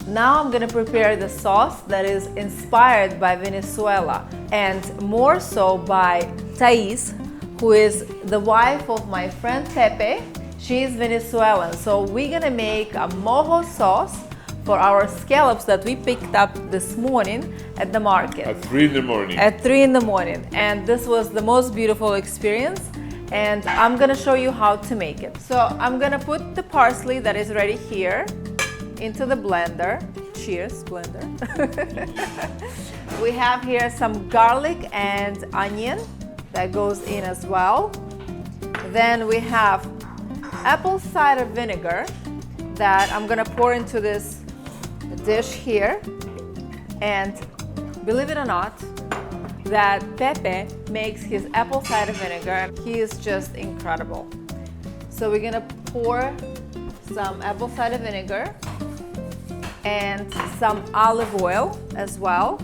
Now I'm gonna prepare the sauce that is inspired by Venezuela, and more so by Thais, who is the wife of my friend Pepe. She is Venezuelan, so we're gonna make a mojo sauce for our scallops that we picked up this morning at the market. At 3 in the morning. At 3 in the morning, and this was the most beautiful experience, and I'm gonna show you how to make it. So I'm gonna put the parsley that is ready here into the blender. Cheers, blender. We have here some garlic and onion that goes in as well. Then we have apple cider vinegar that I'm gonna pour into this dish here. And believe it or not, that Pepe makes his apple cider vinegar. He is just incredible. So we're gonna pour some apple cider vinegar and some olive oil as well.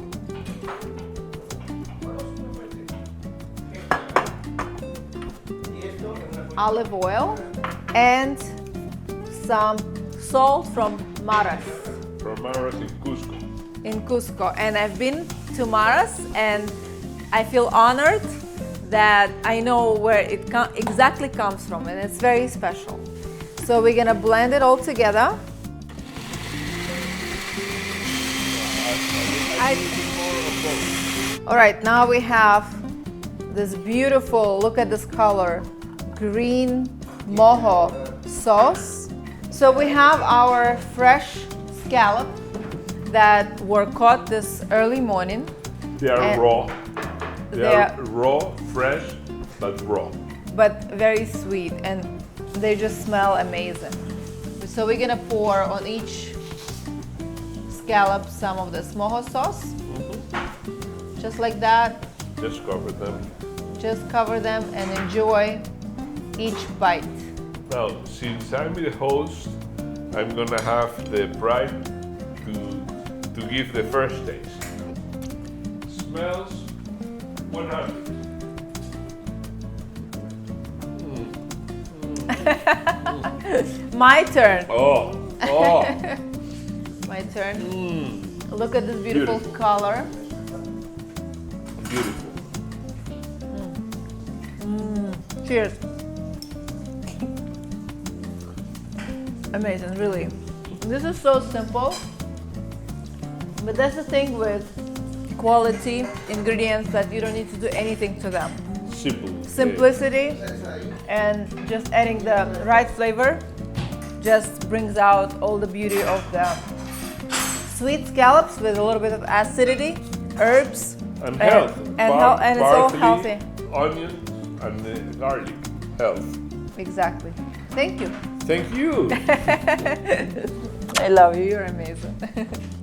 Olive oil and some salt from Maras. From Maras in Cusco. In Cusco. And I've been to Maras and I feel honored that I know where it exactly comes from, and it's very special. So we're gonna blend it all together. All right, now we have this beautiful, look at this color, green mojo sauce. So we have our fresh scallop that were caught this early morning. They are raw. They are raw, fresh, but raw. But very sweet, and they just smell amazing. So we're gonna pour on each scallop some of this mojo sauce. Just like that. Just cover them. Just cover them and enjoy each bite. Now, since I'm the host, I'm gonna have the pride to give the first taste. Smells 100. My turn. Oh. My turn. Look at this beautiful color. Beautiful. Cheers. Amazing, really. This is so simple, but that's the thing with quality ingredients, that you don't need to do anything to them. Simple. Simplicity and just adding the right flavor just brings out all the beauty of the sweet scallops with a little bit of acidity, herbs, and health. And it's all healthy. Onion and garlic. Health. Exactly. Thank you. Thank you. I love you. You're amazing.